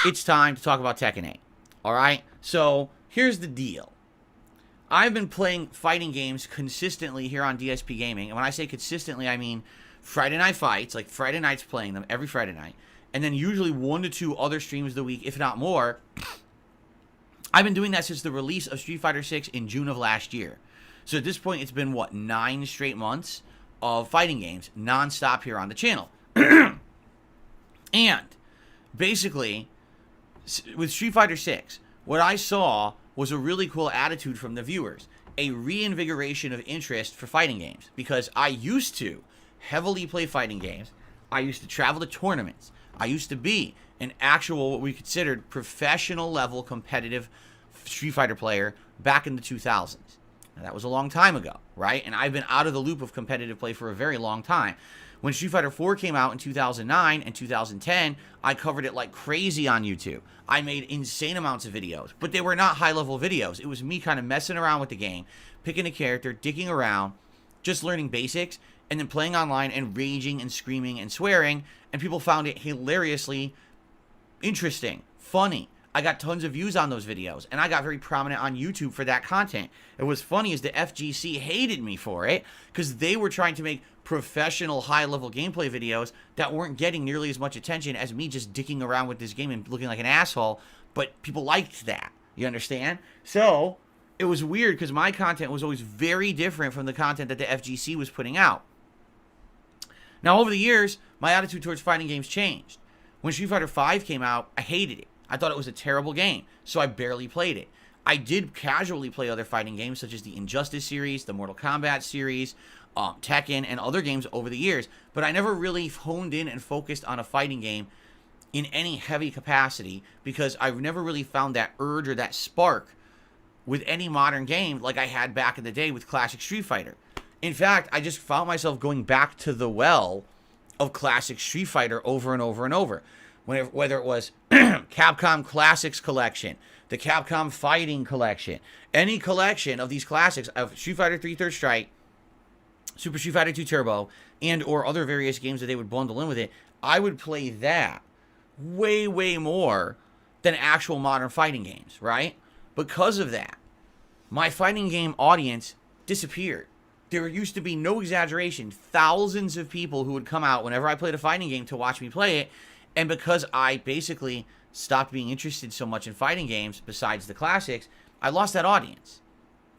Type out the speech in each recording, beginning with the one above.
it's time to talk about Tekken 8. Alright? So, here's the deal. I've been playing fighting games consistently here on DSP Gaming. And when I say consistently, I mean Friday night fights, like Friday nights playing them every Friday night. And then usually 1 to 2 other streams a week, if not more. I've been doing that since the release of Street Fighter 6 in June of last year. So at this point, it's been, 9 straight months of fighting games non-stop here on the channel. And basically, with Street Fighter 6, what I saw was a really cool attitude from the viewers. A reinvigoration of interest for fighting games. Because I used to heavily play fighting games. I used to travel to tournaments. I used to be an actual, what we considered, professional level competitive Street Fighter player back in the 2000s. Now, that was a long time ago, right? And I've been out of the loop of competitive play for a very long time. When Street Fighter 4 came out in 2009 and 2010, I covered it like crazy on YouTube. I made insane amounts of videos, but they were not high-level videos. It was me kind of messing around with the game, picking a character, dicking around, just learning basics, and then playing online and raging and screaming and swearing, and people found it hilariously interesting, funny. I got tons of views on those videos, and I got very prominent on YouTube for that content. And what's funny is the FGC hated me for it, because they were trying to make professional, high-level gameplay videos that weren't getting nearly as much attention as me just dicking around with this game and looking like an asshole, but people liked that. You understand? So, it was weird, because my content was always very different from the content that the FGC was putting out. Now, over the years, my attitude towards fighting games changed. When Street Fighter 5 came out, I hated it. I thought it was a terrible game, so I barely played it. I did casually play other fighting games, such as the Injustice series, the Mortal Kombat series, Tekken, and other games over the years, but I never really honed in and focused on a fighting game in any heavy capacity, because I've never really found that urge or that spark with any modern game like I had back in the day with classic Street Fighter. In fact, I just found myself going back to the well of classic Street Fighter over and over and over. Whether it was Capcom Classics Collection, the Capcom Fighting Collection, any collection of these classics of Street Fighter 3 Third Strike, Super Street Fighter 2 Turbo, and or other various games that they would bundle in with it, I would play that way, way more than actual modern fighting games, right? Because of that, my fighting game audience disappeared. There used to be, no exaggeration, thousands of people who would come out whenever I played a fighting game to watch me play it. And because I basically stopped being interested so much in fighting games, besides the classics, I lost that audience.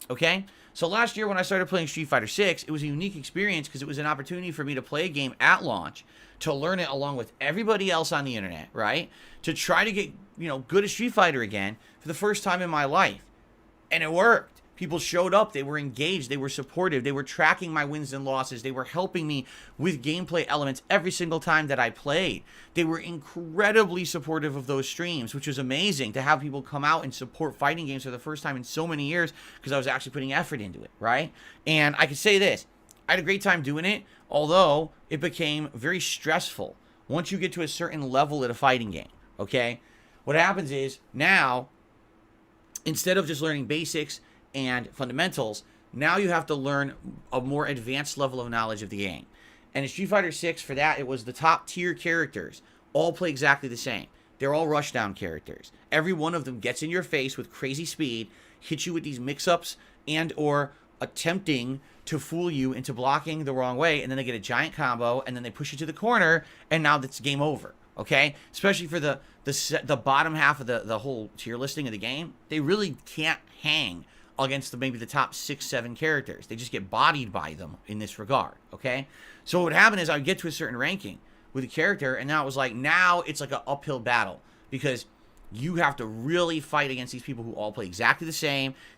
Okay? So last year when I started playing Street Fighter 6, it was a unique experience because it was an opportunity for me to play a game at launch, to learn it along with everybody else on the internet, right? To try to get, good at Street Fighter again for the first time in my life. And it worked. People showed up, they were engaged, they were supportive, they were tracking my wins and losses, they were helping me with gameplay elements every single time that I played. They were incredibly supportive of those streams, which was amazing to have people come out and support fighting games for the first time in so many years, because I was actually putting effort into it, right? And I can say this, I had a great time doing it, although it became very stressful once you get to a certain level at a fighting game, okay? What happens is, now, instead of just learning basics and fundamentals, now you have to learn a more advanced level of knowledge of the game. And in Street Fighter 6, for that, it was the top tier characters all play exactly the same. They're all rushdown characters. Every one of them gets in your face with crazy speed, hits you with these mix-ups, and or attempting to fool you into blocking the wrong way, and then they get a giant combo, and then they push you to the corner, and now that's game over. Okay? Especially for the bottom half of the whole tier listing of the game, they really can't hang against maybe the top 6-7 characters. They just get bodied by them in this regard, okay? So what would happen is I would get to a certain ranking with a character, and now it's like an uphill battle, because you have to really fight against these people who all play exactly the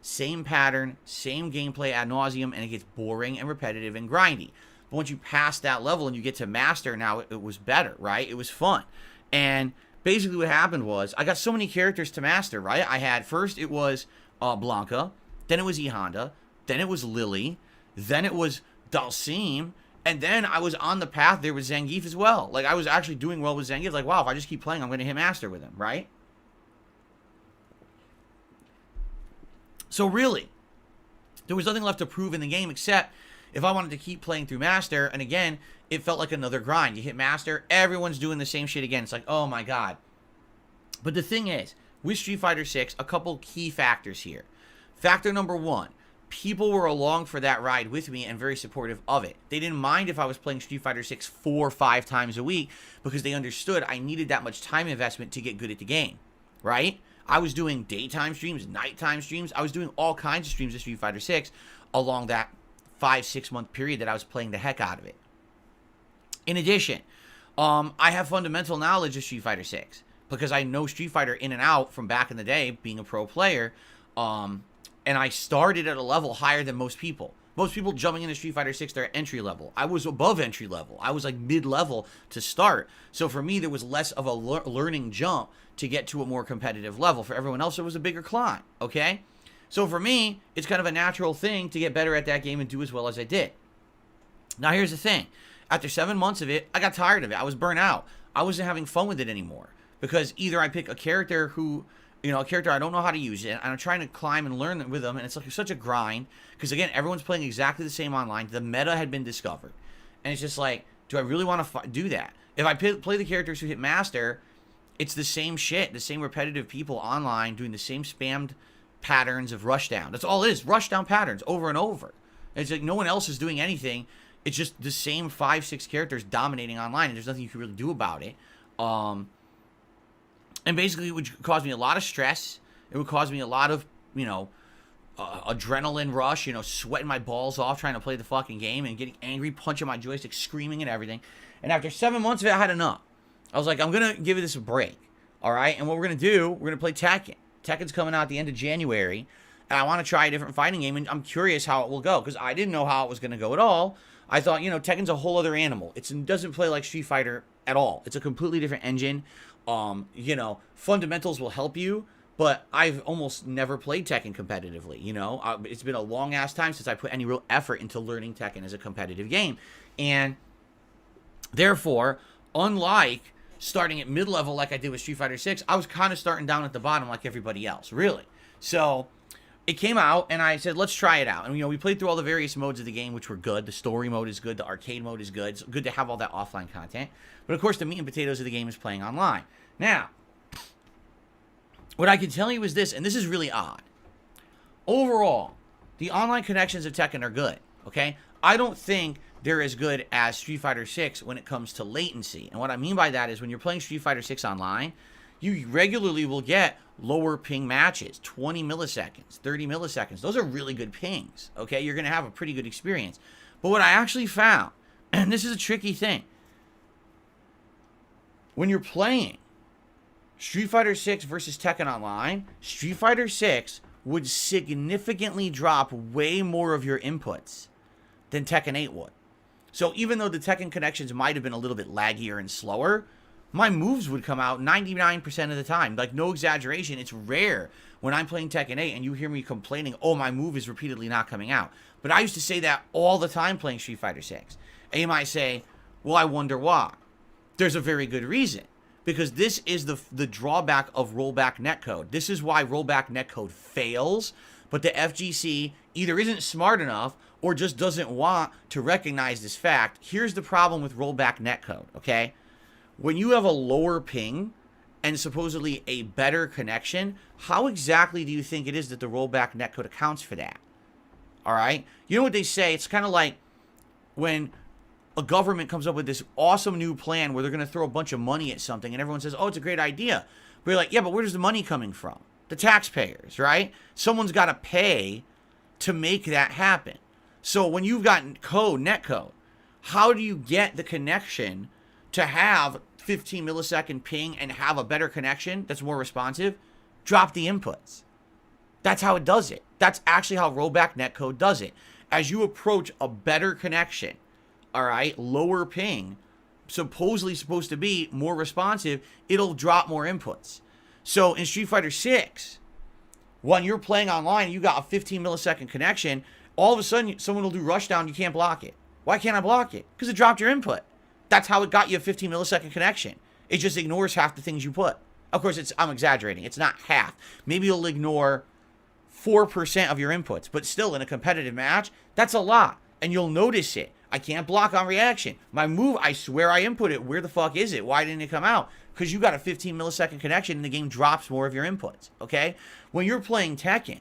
same pattern, same gameplay ad nauseum, and it gets boring and repetitive and grindy. But once you pass that level and you get to master, now it was better, right? It was fun. And basically what happened was, I got so many characters to master, right? I had, first it was Blanca, then it was E Honda, then it was Lily, then it was Dalsim, and then I was on the path there with Zangief as well. Like, I was actually doing well with Zangief. Like, wow, if I just keep playing, I'm going to hit master with him, right? So really, there was nothing left to prove in the game except if I wanted to keep playing through master, and again, it felt like another grind. You hit master, everyone's doing the same shit again. It's like, oh my god. But the thing is, with Street Fighter 6, a couple key factors here. Factor number one, people were along for that ride with me and very supportive of it. They didn't mind if I was playing Street Fighter 6 4 or 5 times a week because they understood I needed that much time investment to get good at the game, right? I was doing daytime streams, nighttime streams. I was doing all kinds of streams of Street Fighter 6 along that 5-6 month period that I was playing the heck out of it. In addition, I have fundamental knowledge of Street Fighter 6 because I know Street Fighter in and out from back in the day being a pro player. And I started at a level higher than most people. Most people jumping into Street Fighter 6, they're at entry level. I was above entry level. I was like mid-level to start. So for me, there was less of a learning jump to get to a more competitive level. For everyone else, it was a bigger climb, okay? So for me, it's kind of a natural thing to get better at that game and do as well as I did. Now here's the thing. After 7 months of it, I got tired of it. I was burnt out. I wasn't having fun with it anymore. Because either I pick a character who... a character I don't know how to use it, and I'm trying to climb and learn with them, and it's like such a grind, because again, everyone's playing exactly the same online. The meta had been discovered, and it's just like, do I really want to do that? If I play the characters who hit Master, it's the same shit, the same repetitive people online doing the same spammed patterns of rushdown. That's all it is, rushdown patterns over and over. And it's like no one else is doing anything. It's just the same 5-6 characters dominating online, and there's nothing you can really do about it. And basically, it would cause me a lot of stress. It would cause me a lot of, adrenaline rush, sweating my balls off trying to play the fucking game and getting angry, punching my joystick, screaming and everything. And after 7 months of it, I had enough. I was like, I'm going to give this a break, all right? And what we're going to do, we're going to play Tekken. Tekken's coming out at the end of January, and I want to try a different fighting game, and I'm curious how it will go, because I didn't know how it was going to go at all. I thought, Tekken's a whole other animal. It doesn't play like Street Fighter at all. It's a completely different engine. Fundamentals will help you, but I've almost never played Tekken competitively, It's been a long-ass time since I put any real effort into learning Tekken as a competitive game. And therefore, unlike starting at mid-level like I did with Street Fighter 6, I was kind of starting down at the bottom like everybody else, really. So it came out, and I said, let's try it out. And, we played through all the various modes of the game, which were good. The story mode is good. The arcade mode is good. It's good to have all that offline content. But, of course, the meat and potatoes of the game is playing online. Now, what I can tell you is this, and this is really odd. Overall, the online connections of Tekken are good, okay? I don't think they're as good as Street Fighter 6 when it comes to latency. And what I mean by that is when you're playing Street Fighter 6 online, you regularly will get lower ping matches, 20 milliseconds, 30 milliseconds. Those are really good pings, okay? You're going to have a pretty good experience. But what I actually found, and this is a tricky thing, when you're playing Street Fighter 6 versus Tekken Online, Street Fighter 6 would significantly drop way more of your inputs than Tekken 8 would. So even though the Tekken connections might have been a little bit laggier and slower, my moves would come out 99% of the time. Like, no exaggeration. It's rare when I'm playing Tekken 8 and you hear me complaining, oh, my move is repeatedly not coming out. But I used to say that all the time playing Street Fighter 6. And you might say, well, I wonder why. There's a very good reason. Because this is the drawback of rollback netcode. This is why rollback netcode fails, but the FGC either isn't smart enough or just doesn't want to recognize this fact. Here's the problem with rollback netcode, okay? When you have a lower ping and supposedly a better connection, how exactly do you think it is that the rollback netcode accounts for that? All right? You know what they say? It's kind of like when a government comes up with this awesome new plan where they're going to throw a bunch of money at something and everyone says, oh, it's a great idea. But you're like, yeah, but where's the money coming from? The taxpayers, right? Someone's got to pay to make that happen. So when you've got netcode, how do you get the connection to have 15 millisecond ping and have a better connection that's more responsive? Drop the inputs. That's how it does it. That's actually how rollback netcode does it. As you approach a better connection, all right, lower ping, supposedly supposed to be more responsive, it'll drop more inputs. So in Street Fighter 6, when you're playing online, you got a 15 millisecond connection, all of a sudden someone will do rushdown, you can't block it. Why can't I block it? Because it dropped your input. That's how it got you a 15 millisecond connection. It just ignores half the things you put. Of course, I'm exaggerating. It's not half. Maybe it'll ignore 4% of your inputs, but still in a competitive match, that's a lot. And you'll notice it. I can't block on reaction. My move, I swear I input it. Where the fuck is it? Why didn't it come out? because you got a 15 millisecond connection and the game drops more of your inputs, okay? When you're playing Tekken,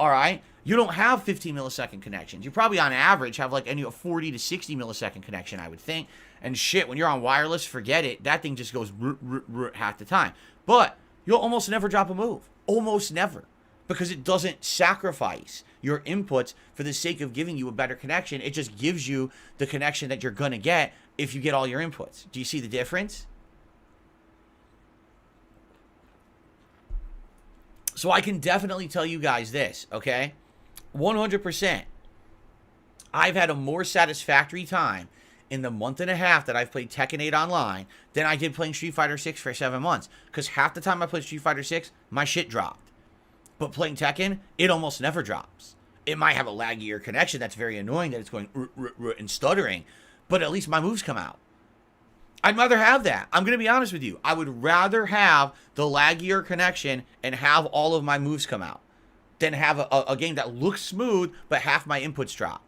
all right, you don't have 15 millisecond connections. You probably on average have like a 40 to 60 millisecond connection, I would think. And shit, when you're on wireless, forget it. That thing just goes half the time. But you'll almost never drop a move. Almost never. Because it doesn't sacrifice your inputs for the sake of giving you a better connection. It just gives you the connection that you're going to get if you get all your inputs. Do you see the difference? So I can definitely tell you guys this, okay? 100%. I've had a more satisfactory time in the month and a half that I've played Tekken 8 online than I did playing Street Fighter 6 for 7 months. Because half the time I played Street Fighter 6, my shit dropped. But playing Tekken, it almost never drops. It might have a laggier connection that's very annoying that it's going and stuttering. But at least my moves come out. I'd rather have that. I'm going to be honest with you. I would rather have the laggier connection and have all of my moves come out than have a game that looks smooth but half my inputs drop.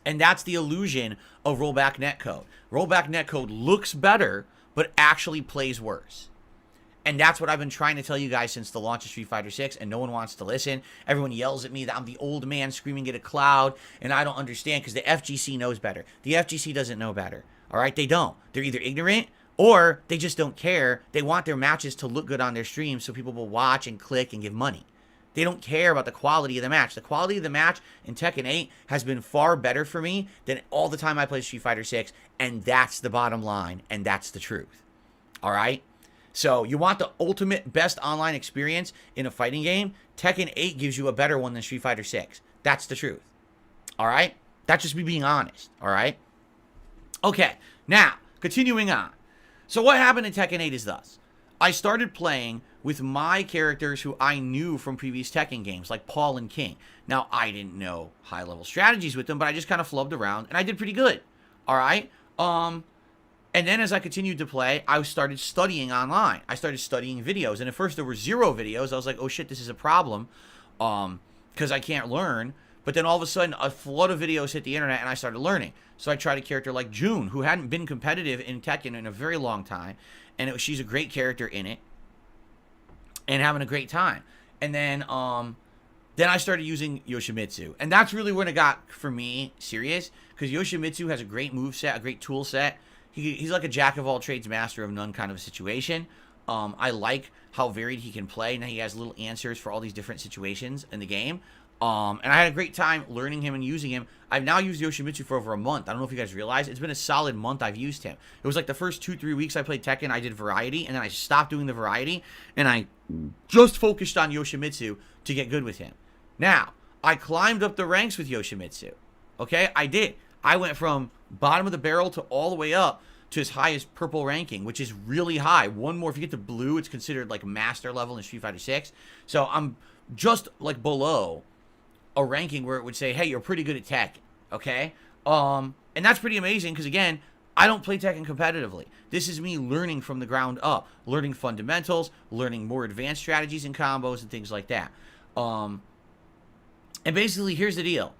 And that's the illusion of rollback netcode. Rollback netcode looks better but actually plays worse. And that's what I've been trying to tell you guys since the launch of Street Fighter 6, and no one wants to listen. Everyone yells at me that I'm the old man screaming at a cloud, and I don't understand because the FGC knows better. The FGC doesn't know better. All right, they don't. They're either ignorant or they just don't care. They want their matches to look good on their streams so people will watch and click and give money. They don't care about the quality of the match. The quality of the match in Tekken 8 has been far better for me than all the time I played Street Fighter 6, and that's the bottom line, and that's the truth. All right? So you want the ultimate best online experience in a fighting game? Tekken 8 gives you a better one than Street Fighter 6. That's the truth. All right? That's just me being honest. All right? Okay, now, continuing on. So what happened in Tekken 8 is thus. I started playing with my characters who I knew from previous Tekken games, like Paul and King. Now, I didn't know high-level strategies with them, but I just kind of flubbed around, and I did pretty good. All right? And then as I continued to play, I started studying online. I started studying videos, and at first there were 0 videos. I was like, oh shit, this is a problem, because I can't learn. But then all of a sudden, a flood of videos hit the internet, and I started learning. So I tried a character like June, who hadn't been competitive in Tekken in a very long time, and she's a great character in it, and having a great time. And then I started using Yoshimitsu, and that's really when it got, for me, serious, because Yoshimitsu has a great moveset, a great tool set. He's like a jack-of-all-trades, master of none kind of a situation. I like how varied he can play, and he has little answers for all these different situations in the game. And I had a great time learning him and using him. I've now used Yoshimitsu for over a month. I don't know if you guys realize. It's been a solid month I've used him. It was like the first 2-3 weeks I played Tekken, I did variety, and then I stopped doing the variety, and I just focused on Yoshimitsu to get good with him. Now, I climbed up the ranks with Yoshimitsu. Okay? I did. I went from bottom of the barrel to all the way up to his highest purple ranking, which is really high. One more, if you get to blue, it's considered like master level in Street Fighter 6. So I'm just like below a ranking where it would say, hey, you're pretty good at Tekken, okay? And that's pretty amazing because, again, I don't play Tekken competitively. This is me learning from the ground up, learning fundamentals, learning more advanced strategies and combos and things like that. And basically, here's the deal.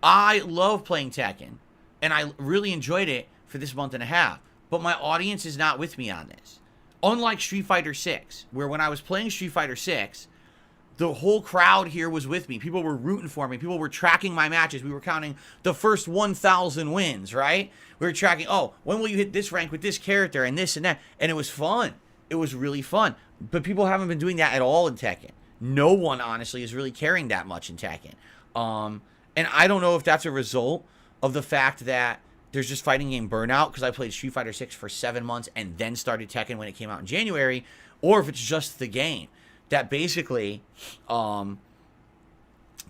I love playing Tekken, and I really enjoyed it for this month and a half, but my audience is not with me on this. Unlike Street Fighter 6, where when I was playing Street Fighter 6, the whole crowd here was with me. People were rooting for me. People were tracking my matches. We were counting the first 1,000 wins, right? We were tracking, oh, when will you hit this rank with this character and this and that? And it was fun. It was really fun. But people haven't been doing that at all in Tekken. No one, honestly, is really caring that much in Tekken. And I don't know if that's a result of the fact that there's just fighting game burnout, because I played Street Fighter 6 for 7 months and then started Tekken when it came out in January, or if it's just the game. That basically,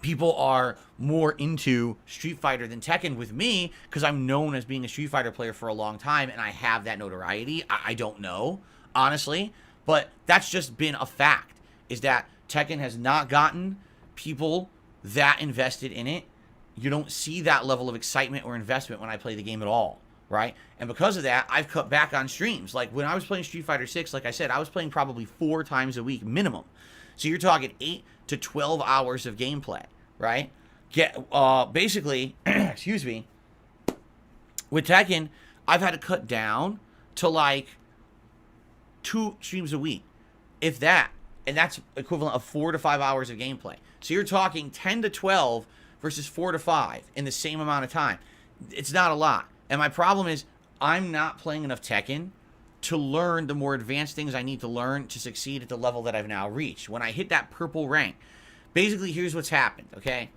people are more into Street Fighter than Tekken with me, because I'm known as being a Street Fighter player for a long time, and I have that notoriety. I don't know, honestly, but that's just been a fact, is that Tekken has not gotten people that invested in it. You don't see that level of excitement or investment when I play the game at all, right? And because of that, I've cut back on streams. Like, when I was playing Street Fighter 6, like I said, I was playing probably 4 times a week minimum. So you're talking 8 to 12 hours of gameplay, right? Basically, excuse me, with Tekken, I've had to cut down to like 2 streams a week, if that. And that's equivalent of 4 to 5 hours of gameplay. So you're talking 10 to 12 versus 4 to 5 in the same amount of time. It's not a lot. And my problem is I'm not playing enough Tekken to learn the more advanced things I need to learn to succeed at the level that I've now reached. When I hit that purple rank, basically here's what's happened, okay?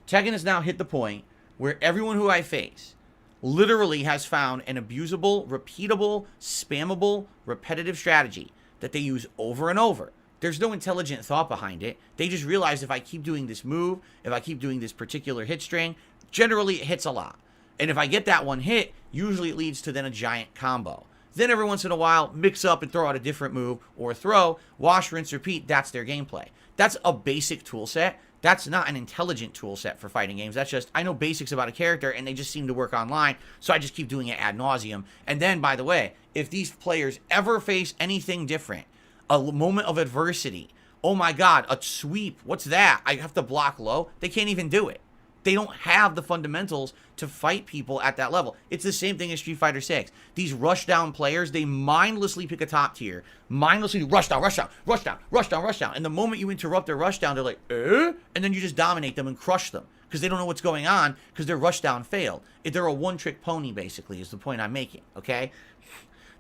Tekken has now hit the point where everyone who I face literally has found an abusable, repeatable, spammable, repetitive strategy that they use over and over. There's no intelligent thought behind it. They just realize if I keep doing this move, if I keep doing this particular hit string, generally it hits a lot. And if I get that one hit, usually it leads to then a giant combo. Then every once in a while, mix up and throw out a different move or throw, wash, rinse, repeat. That's their gameplay. That's a basic tool set. That's not an intelligent tool set for fighting games. That's just, I know basics about a character and they just seem to work online, so I just keep doing it ad nauseum. And then, by the way, if these players ever face anything different, a moment of adversity, oh my god, a sweep, what's that? I have to block low. They can't even do it. They don't have the fundamentals to fight people at that level. It's the same thing as Street Fighter 6. These rush down players, they mindlessly pick a top tier, mindlessly rush down, rush down, rush down, rush down, rush down. And the moment you interrupt their rush down, they're like, eh? And then you just dominate them and crush them because they don't know what's going on because their rush down failed. They're a one-trick pony, basically, is the point I'm making, okay?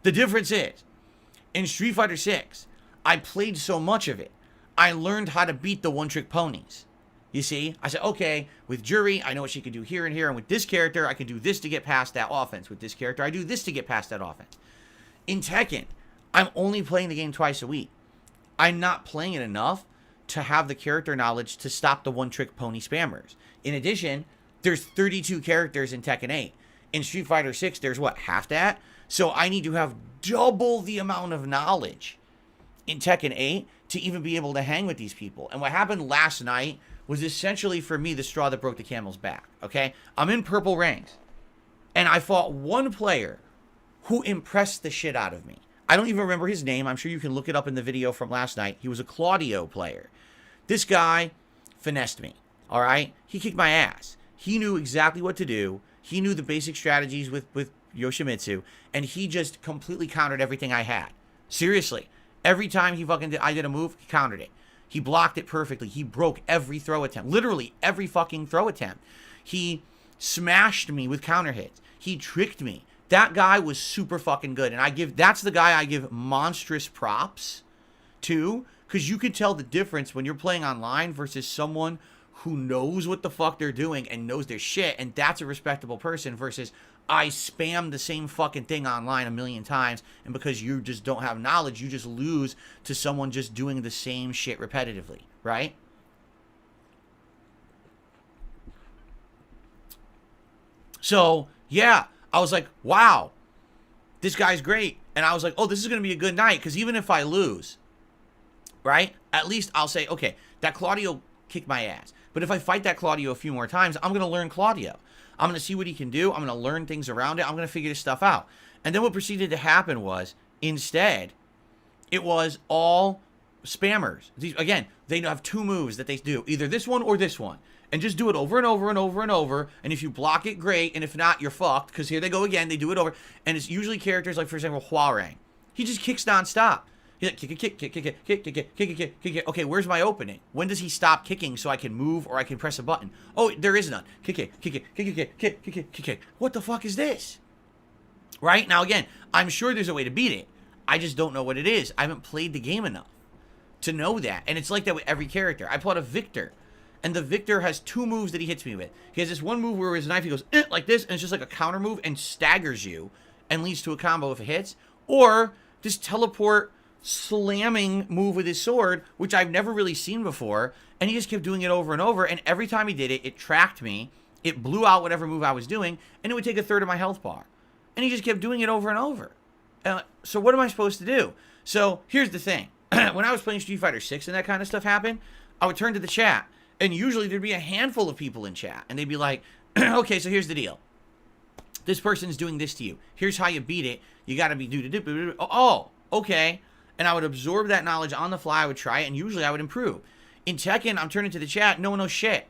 The difference is, in Street Fighter 6, I played so much of it, I learned how to beat the one-trick ponies. You see? I said, okay, with Juri, I know what she can do here and here, and with this character, I can do this to get past that offense. With this character, I do this to get past that offense. In Tekken, I'm only playing the game twice a week. I'm not playing it enough to have the character knowledge to stop the one-trick pony spammers. In addition, there's 32 characters in Tekken 8. In Street Fighter 6, there's what, half that? So I need to have double the amount of knowledge in Tekken 8 to even be able to hang with these people. And what happened last night was essentially, for me, the straw that broke the camel's back, okay? I'm in purple ranks, and I fought one player who impressed the shit out of me. I don't even remember his name. I'm sure you can look it up in the video from last night. He was a Claudio player. This guy finessed me, all right? He kicked my ass. He knew exactly what to do. He knew the basic strategies with Yoshimitsu, and he just completely countered everything I had. Seriously. Every time I did a move, he countered it. He blocked it perfectly. He broke every throw attempt. Literally every fucking throw attempt. He smashed me with counter hits. He tricked me. That guy was super fucking good. And that's the guy I give monstrous props to, because you can tell the difference when you're playing online versus someone who knows what the fuck they're doing and knows their shit, and that's a respectable person, versus I spam the same fucking thing online a million times, and because you just don't have knowledge, you just lose to someone just doing the same shit repetitively, right? So, yeah, I was like, wow, this guy's great. And I was like, oh, this is going to be a good night, because even if I lose, right, at least I'll say, okay, that Claudio kicked my ass. But if I fight that Claudio a few more times, I'm going to learn Claudio. I'm going to see what he can do. I'm going to learn things around it. I'm going to figure this stuff out. And then what proceeded to happen was, instead, it was all spammers. Again, they have 2 moves that they do, either this one or this one. And just do it over and over and over and over. And if you block it, great. And if not, you're fucked, because here they go again. They do it over. And it's usually characters like, for example, Huarang. He just kicks nonstop. He's like, kick. Okay, where's my opening? When does he stop kicking so I can move or I can press a button? Oh, there is none. Kick. What the fuck is this? Right? Now, again, I'm sure there's a way to beat it. I just don't know what it is. I haven't played the game enough to know that. And it's like that with every character. I plot a Victor, and the Victor has 2 moves that he hits me with. He has this one move where his knife, he goes like this, and it's just like a counter move and staggers you and leads to a combo if it hits. Or this teleport slamming move with his sword, which I've never really seen before, and he just kept doing it over and over, and every time he did it, it tracked me, it blew out whatever move I was doing, and it would take a third of my health bar. And he just kept doing it over and over. So what am I supposed to do? So here's the thing. When I was playing Street Fighter 6 and that kind of stuff happened, I would turn to the chat, and usually there'd be a handful of people in chat, and they'd be like, okay, so here's the deal. This person's doing this to you. Here's how you beat it. You gotta be do. Oh, okay. And I would absorb that knowledge on the fly. I would try it, and usually I would improve. In Tekken, I'm turning to the chat. No one knows shit.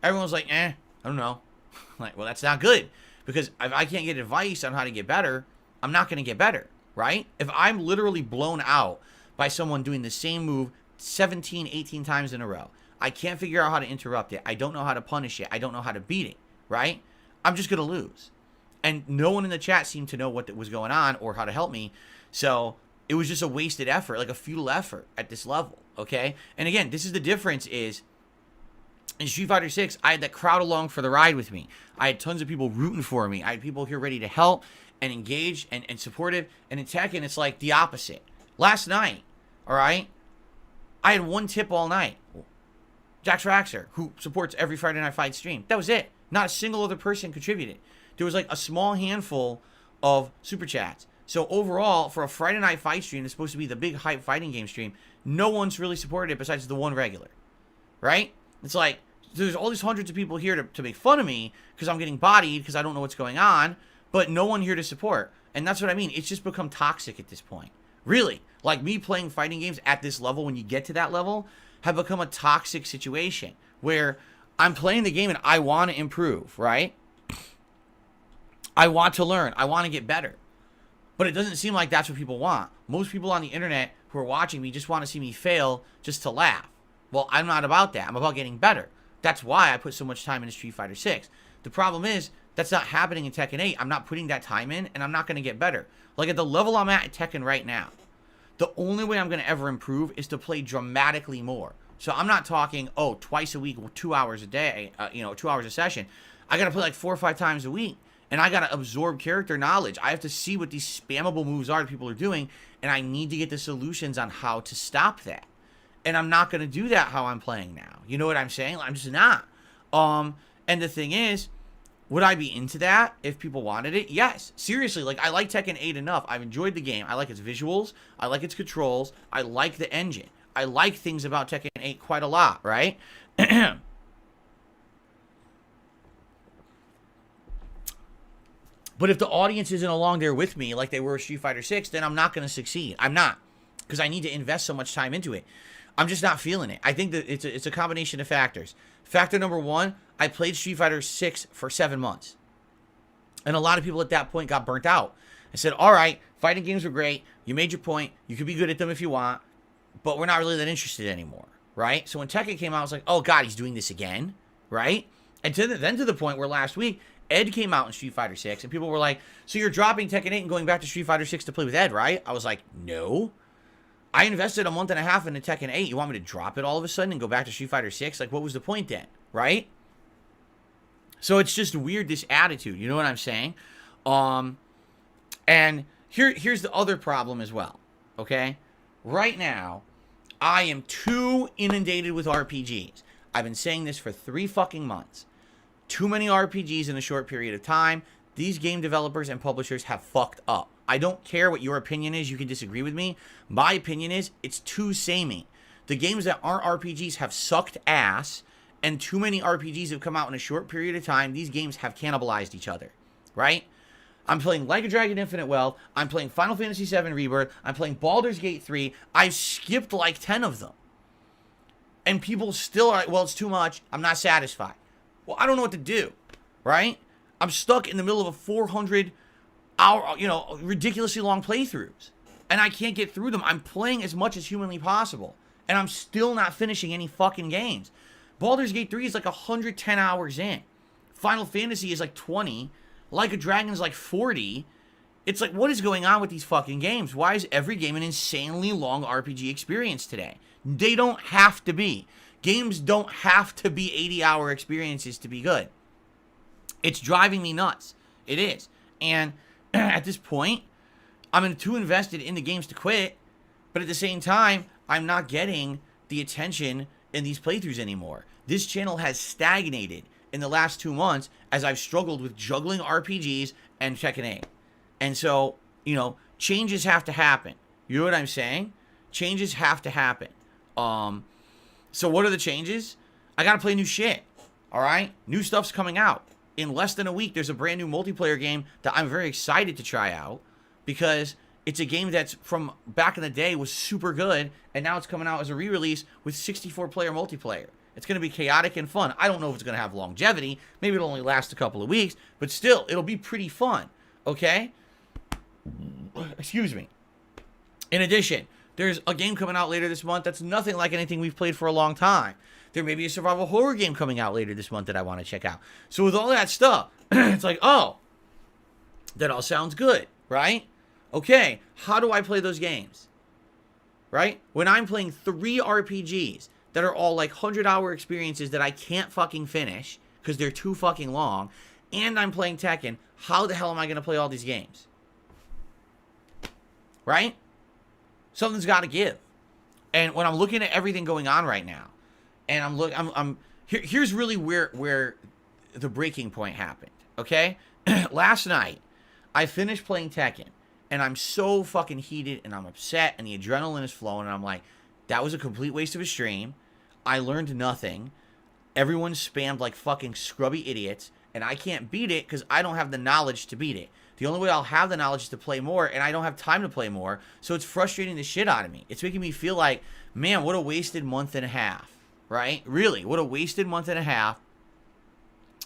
Everyone's like, I don't know. I'm like, well, that's not good. Because if I can't get advice on how to get better, I'm not going to get better. right? If I'm literally blown out by someone doing the same move 17, 18 times in a row, I can't figure out how to interrupt it. I don't know how to punish it. I don't know how to beat it, right? I'm just going to lose. And no one in the chat seemed to know what was going on or how to help me. So it was just a wasted effort, like a futile effort at this level, okay? And again, this is the difference is in Street Fighter 6, I had that crowd along for the ride with me. I had tons of people rooting for me. I had people here ready to help and engage and supportive. And in Tekken, it's like the opposite. Last night, all right, I had one tip all night. Jax Raxer, who supports every Friday Night Fight stream. That was it. Not a single other person contributed. There was like a small handful of super chats. So overall, for a Friday Night Fight stream, it's supposed to be the big hype fighting game stream, no one's really supported it besides the one regular, right? It's like, there's all these hundreds of people here to make fun of me because I'm getting bodied because I don't know what's going on, but no one here to support. And that's what I mean. It's just become toxic at this point. Really. Like me playing fighting games at this level, when you get to that level, have become a toxic situation where I'm playing the game and I want to improve, right? I want to learn. I want to get better. But it doesn't seem like that's what people want. Most people on the internet who are watching me just want to see me fail just to laugh. Well, I'm not about that. I'm about getting better. That's why I put so much time into Street Fighter 6. The problem is, that's not happening in Tekken 8. I'm not putting that time in, and I'm not going to get better. Like at the level I'm at Tekken right now, the only way I'm going to ever improve is to play dramatically more. So I'm not talking, twice a week, 2 hours a day, 2 hours a session. I got to play like 4 or 5 times a week. And I got to absorb character knowledge. I have to see what these spammable moves are that people are doing. And I need to get the solutions on how to stop that. And I'm not going to do that how I'm playing now. You know what I'm saying? I'm just not. And the thing is, would I be into that if people wanted it? Yes. Seriously, like I like Tekken 8 enough. I've enjoyed the game. I like its visuals. I like its controls. I like the engine. I like things about Tekken 8 quite a lot, right? But if the audience isn't along there with me like they were with Street Fighter 6, then I'm not going to succeed. I'm not. Because I need to invest so much time into it. I'm just not feeling it. I think that it's a combination of factors. Factor number one, I played Street Fighter 6 for 7 months. And a lot of people at that point got burnt out. I said, all right, fighting games were great. You made your point. You could be good at them if you want. But we're not really that interested anymore, right? So when Tekken came out, I was like, oh, God, he's doing this again, right? And then to the point where last week, Ed came out in Street Fighter 6, and people were like, so you're dropping Tekken 8 and going back to Street Fighter 6 to play with Ed, right? I was like, no. I invested a month and a half into Tekken 8. You want me to drop it all of a sudden and go back to Street Fighter 6? Like, what was the point then, right? So it's just weird, this attitude. You know what I'm saying? And here's the other problem as well, okay? Right now, I am too inundated with RPGs. I've been saying this for 3 fucking months. Too many RPGs in a short period of time. These game developers and publishers have fucked up. I don't care what your opinion is. You can disagree with me. My opinion is it's too samey. The games that aren't RPGs have sucked ass, and too many RPGs have come out in a short period of time. These games have cannibalized each other, right? I'm playing Like a Dragon Infinite Wealth. I'm playing Final Fantasy VII Rebirth. I'm playing Baldur's Gate 3. I've skipped like 10 of them. And people still are like, well, it's too much. I'm not satisfied. Well, I don't know what to do, right? I'm stuck in the middle of a 400-hour, ridiculously long playthroughs. And I can't get through them. I'm playing as much as humanly possible. And I'm still not finishing any fucking games. Baldur's Gate 3 is like 110 hours in. Final Fantasy is like 20. Like a Dragon is like 40. It's like, what is going on with these fucking games? Why is every game an insanely long RPG experience today? They don't have to be. Games don't have to be 80-hour experiences to be good. It's driving me nuts. It is. And at this point, I'm too invested in the games to quit. But at the same time, I'm not getting the attention in these playthroughs anymore. This channel has stagnated in the last 2 months as I've struggled with juggling RPGs and Tekken 8. And so, changes have to happen. You know what I'm saying? Changes have to happen. So what are the changes? I got to play new shit. All right? New stuff's coming out. In less than a week, there's a brand new multiplayer game that I'm very excited to try out because it's a game that's from back in the day was super good, and now it's coming out as a re-release with 64-player multiplayer. It's going to be chaotic and fun. I don't know if it's going to have longevity. Maybe it'll only last a couple of weeks, but still, it'll be pretty fun. Okay? Excuse me. In addition, there's a game coming out later this month that's nothing like anything we've played for a long time. There may be a survival horror game coming out later this month that I want to check out. So with all that stuff, it's like, oh, that all sounds good, right? Okay, how do I play those games? Right? When I'm playing 3 RPGs that are all like 100-hour experiences that I can't fucking finish because they're too fucking long, and I'm playing Tekken, how the hell am I going to play all these games? Right? Something's got to give. And when I'm looking at everything going on right now, and here's really where the breaking point happened. Okay? Last night, I finished playing Tekken, and I'm so fucking heated, and I'm upset, and the adrenaline is flowing, and I'm like, that was a complete waste of a stream. I learned nothing. Everyone spammed like fucking scrubby idiots, and I can't beat it because I don't have the knowledge to beat it. The only way I'll have the knowledge is to play more, and I don't have time to play more, so it's frustrating the shit out of me. It's making me feel like, man, what a wasted month and a half, right? Really, what a wasted month and a half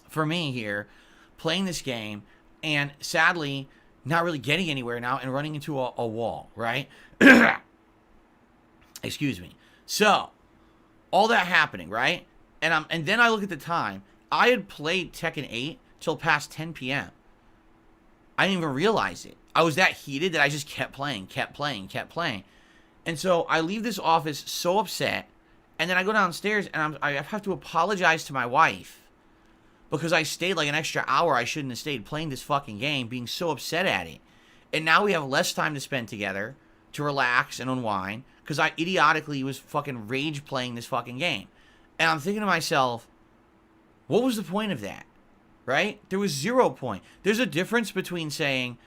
for me here, playing this game, and sadly, not really getting anywhere now and running into a wall, right? Excuse me. So, all that happening, right? And then I look at the time. I had played Tekken 8 till past 10 p.m. I didn't even realize it. I was that heated that I just kept playing. And so I leave this office so upset, and then I go downstairs and I have to apologize to my wife because I stayed like an extra hour I shouldn't have stayed playing this fucking game, being so upset at it. And now we have less time to spend together to relax and unwind because I idiotically was fucking rage playing this fucking game. And I'm thinking to myself, what was the point of that? Right? There was 0 point. There's a difference between saying,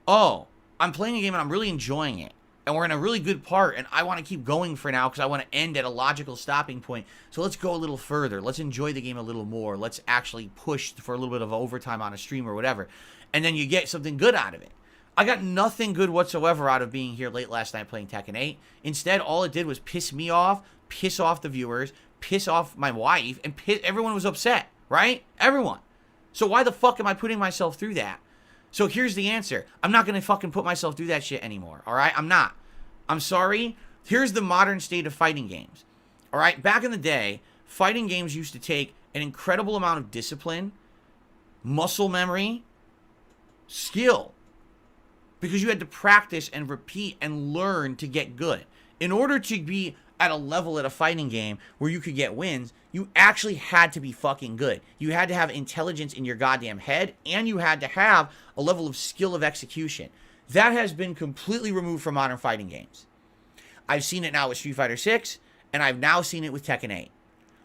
oh, I'm playing a game and I'm really enjoying it, and we're in a really good part, and I want to keep going for now because I want to end at a logical stopping point. So let's go a little further. Let's enjoy the game a little more. Let's actually push for a little bit of overtime on a stream or whatever. And then you get something good out of it. I got nothing good whatsoever out of being here late last night playing Tekken 8. Instead, all it did was piss me off, piss off the viewers, piss off my wife, and everyone was upset, right? Everyone. So why the fuck am I putting myself through that? So here's the answer. I'm not going to fucking put myself through that shit anymore, all right? I'm not. I'm sorry. Here's the modern state of fighting games, all right? Back in the day, fighting games used to take an incredible amount of discipline, muscle memory, skill, because you had to practice and repeat and learn to get good. In order to be at a level at a fighting game where you could get wins, you actually had to be fucking good. You had to have intelligence in your goddamn head, and you had to have a level of skill of execution. That has been completely removed from modern fighting games. I've seen it now with Street Fighter 6, and I've now seen it with Tekken 8.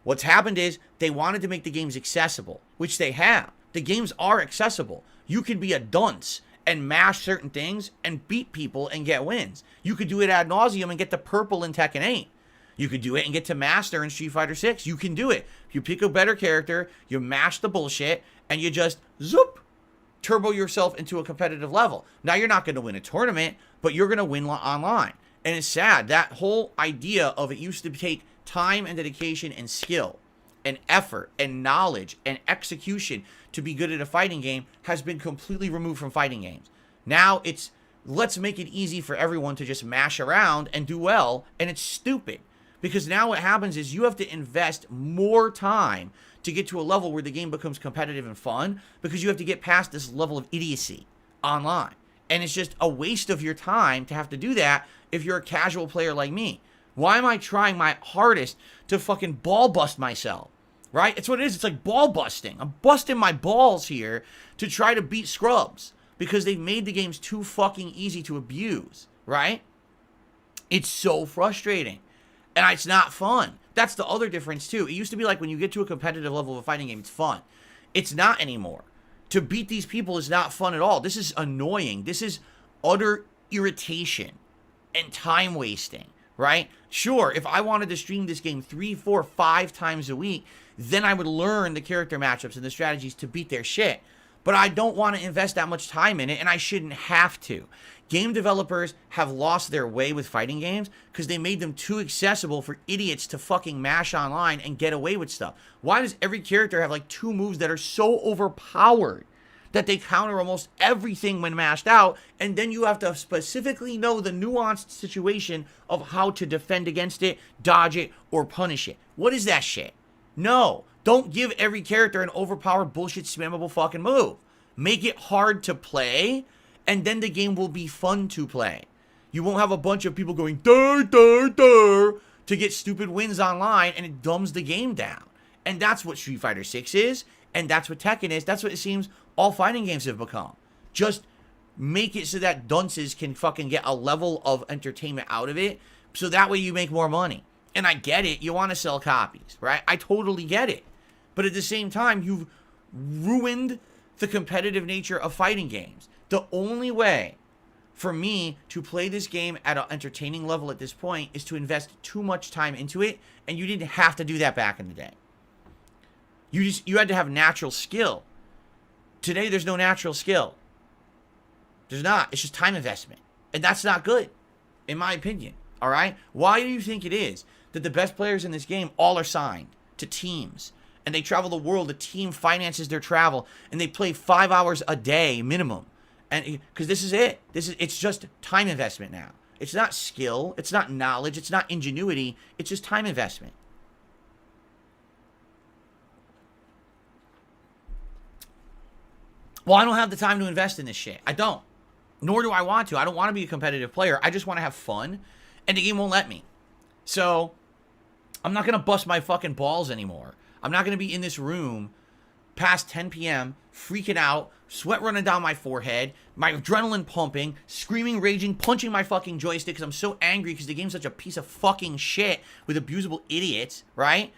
What's happened is they wanted to make the games accessible, which they have. The games are accessible. You can be a dunce and mash certain things and beat people and get wins. You could do it ad nauseum and get the purple in Tekken 8. You could do it and get to master in Street Fighter 6. You can do it. You pick a better character, you mash the bullshit, and you just zoop, turbo yourself into a competitive level. Now you're not going to win a tournament, but you're going to win online. And it's sad. That whole idea of it used to take time and dedication and skill and effort and knowledge and execution to be good at a fighting game has been completely removed from fighting games. Now it's, let's make it easy for everyone to just mash around and do well, and it's stupid. Because now what happens is you have to invest more time to get to a level where the game becomes competitive and fun, because you have to get past this level of idiocy online. And it's just a waste of your time to have to do that if you're a casual player like me. Why am I trying my hardest to fucking ball bust myself? Right? It's what it is. It's like ball busting. I'm busting my balls here to try to beat scrubs because they've made the games too fucking easy to abuse. Right? It's so frustrating. And it's not fun. That's the other difference, too. It used to be like when you get to a competitive level of a fighting game, it's fun. It's not anymore. To beat these people is not fun at all. This is annoying. This is utter irritation and time wasting, right? Sure, if I wanted to stream this game 3, 4, 5 times a week, then I would learn the character matchups and the strategies to beat their shit. But I don't want to invest that much time in it, and I shouldn't have to. Game developers have lost their way with fighting games because they made them too accessible for idiots to fucking mash online and get away with stuff. Why does every character have like 2 moves that are so overpowered that they counter almost everything when mashed out, and then you have to specifically know the nuanced situation of how to defend against it, dodge it, or punish it. What is that shit? No, don't give every character an overpowered bullshit spammable fucking move. Make it hard to play, and then the game will be fun to play. You won't have a bunch of people going dur dur dur to get stupid wins online, and it dumbs the game down. And that's what Street Fighter 6 is, and that's what Tekken is. That's what it seems all fighting games have become. Just make it so that dunces can fucking get a level of entertainment out of it, so that way you make more money. And I get it, you want to sell copies, right? I totally get it. But at the same time, you've ruined the competitive nature of fighting games. The only way for me to play this game at an entertaining level at this point is to invest too much time into it, and you didn't have to do that back in the day. You had to have natural skill. Today, there's no natural skill. There's not. It's just time investment. And that's not good, in my opinion. All right? Why do you think it is that the best players in this game all are signed to teams, and they travel the world, the team finances their travel, and they play 5 hours a day minimum? And because this is it. It's just time investment now. It's not skill. It's not knowledge. It's not ingenuity. It's just time investment. Well, I don't have the time to invest in this shit. I don't. Nor do I want to. I don't want to be a competitive player. I just want to have fun, and the game won't let me. So, I'm not going to bust my fucking balls anymore. I'm not going to be in this room past 10 p.m., freaking out, sweat running down my forehead, my adrenaline pumping, screaming, raging, punching my fucking joystick because I'm so angry because the game's such a piece of fucking shit with abusable idiots, right?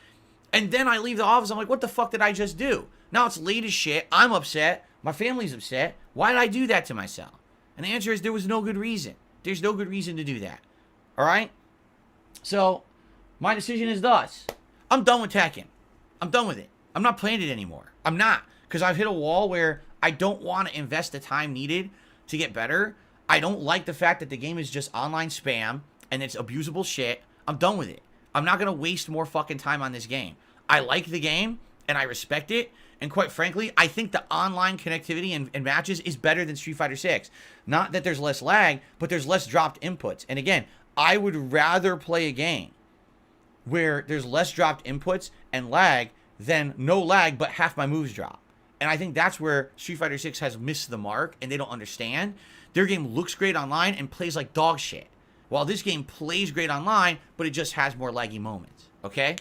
And then I leave the office, I'm like, what the fuck did I just do? Now it's late as shit, I'm upset, my family's upset. Why did I do that to myself? And the answer is there was no good reason. There's no good reason to do that. All right? So, my decision is thus. I'm done with Tekken. I'm done with it. I'm not playing it anymore. I'm not. Because I've hit a wall where I don't want to invest the time needed to get better. I don't like the fact that the game is just online spam and it's abusable shit. I'm done with it. I'm not going to waste more fucking time on this game. I like the game and I respect it. And quite frankly, I think the online connectivity and matches is better than Street Fighter 6. Not that there's less lag, but there's less dropped inputs. And again, I would rather play a game where there's less dropped inputs and lag than no lag, but half my moves drop. And I think that's where Street Fighter 6 has missed the mark, and they don't understand. Their game looks great online and plays like dog shit. While this game plays great online, but it just has more laggy moments. Okay?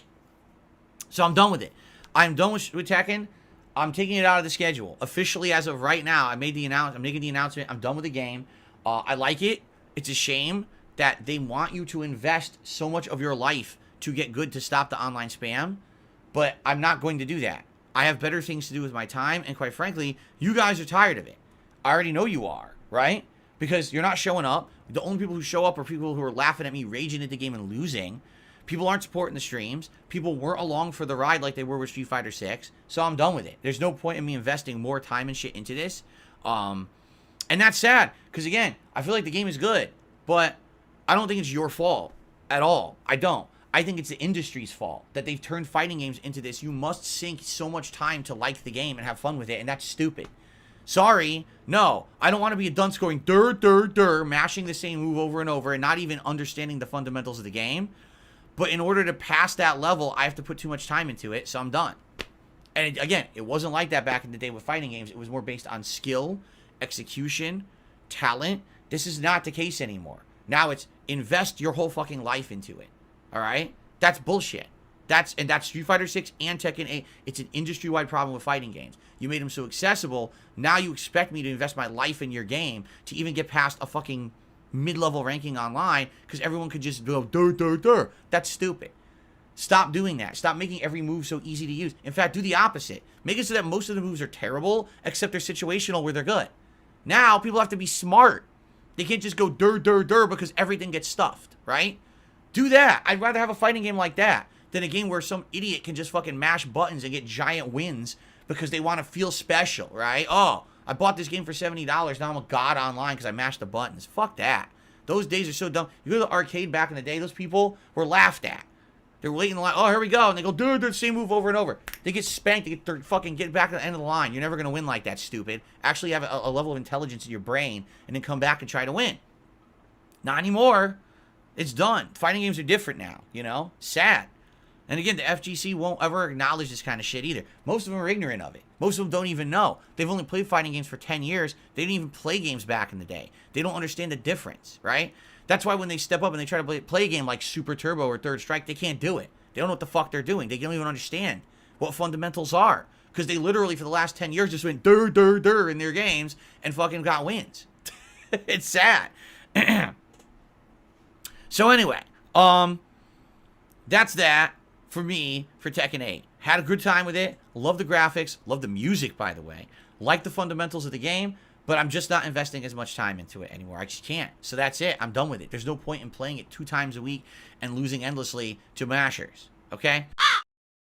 So I'm done with it. I'm done with Tekken. I'm taking it out of the schedule. Officially, as of right now, I'm making the announcement. I'm done with the game. I like it. It's a shame that they want you to invest so much of your life to get good to stop the online spam. But I'm not going to do that. I have better things to do with my time. And quite frankly, you guys are tired of it. I already know you are, right? Because you're not showing up. The only people who show up are people who are laughing at me, raging at the game and losing. People aren't supporting the streams. People weren't along for the ride like they were with Street Fighter 6. So I'm done with it. There's no point in me investing more time and shit into this. And that's sad. Because again, I feel like the game is good. But I don't think it's your fault at all. I don't. I think it's the industry's fault that they've turned fighting games into this. You must sink so much time to like the game and have fun with it. And that's stupid. Sorry. No. I don't want to be a dunce going dur, dur, dur, mashing the same move over and over and not even understanding the fundamentals of the game. But in order to pass that level, I have to put too much time into it, so I'm done. And again, it wasn't like that back in the day with fighting games. It was more based on skill, execution, talent. This is not the case anymore. Now it's invest your whole fucking life into it. All right? That's bullshit. That's Street Fighter 6 and Tekken 8. It's an industry-wide problem with fighting games. You made them so accessible. Now you expect me to invest my life in your game to even get past a fucking mid-level ranking online because everyone could just go dur, dur, dur. That's stupid. Stop doing that. Stop making every move so easy to use. In fact, do the opposite. Make it so that most of the moves are terrible, except they're situational where they're good. Now, people have to be smart. They can't just go dur, dur, dur because everything gets stuffed, right? Do that. I'd rather have a fighting game like that than a game where some idiot can just fucking mash buttons and get giant wins because they want to feel special, right? Oh, I bought this game for $70. Now I'm a god online because I mashed the buttons. Fuck that. Those days are so dumb. You go to the arcade back in the day, those people were laughed at. They're waiting in the line. Oh, here we go. And they go, dude, same move over and over. They get spanked. They're fucking get back to the end of the line. You're never going to win like that, stupid. Actually have a level of intelligence in your brain and then come back and try to win. Not anymore. It's done. Fighting games are different now, you know? Sad. And again, the FGC won't ever acknowledge this kind of shit either. Most of them are ignorant of it. Most of them don't even know. They've only played fighting games for 10 years. They didn't even play games back in the day. They don't understand the difference, right? That's why when they step up and they try to play a game like Super Turbo or Third Strike, they can't do it. They don't know what the fuck they're doing. They don't even understand what fundamentals are. Because they literally, for the last 10 years, just went dur in their games and fucking got wins. It's sad. So anyway, that's that for me for Tekken 8. Had a good time with it. Love the graphics. Love the music, by the way. Like the fundamentals of the game. But I'm just not investing as much time into it anymore. I just can't. So that's it. I'm done with it. There's no point in playing it 2 times a week and losing endlessly to mashers. Okay?